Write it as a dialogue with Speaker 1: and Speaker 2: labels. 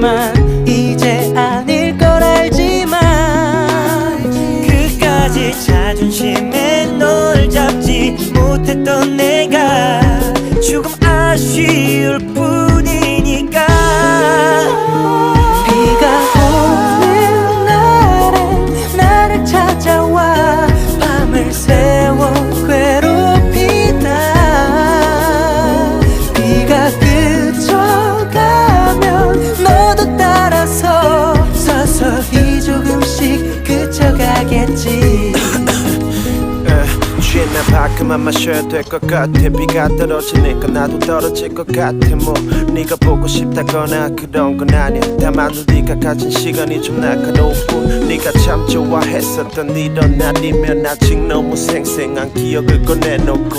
Speaker 1: 하지만 이제 아닐 걸 알지만
Speaker 2: 그까지 자존심에 널 잡지 못했던 내가 조금 아쉬울 뿐이니까.
Speaker 1: 비가 오는 날엔 나를 찾아와 밤을 새워 괴롭히다. 비가 그쳐가면 너도 따라서 서서히 조금씩 그쳐가겠지.
Speaker 3: 취했나 봐 그만 마셔야 될 것 같아. 비가 떨어지니까 나도 떨어질 것 같아. 뭐 네가 보고 싶다거나 그런 건 아니야. 다만 우리가 가진 시간이 좀 날카로운 뿐. 네가 참 좋아했었던 이런 날이면 아직 너무 생생한 기억을 꺼내놓고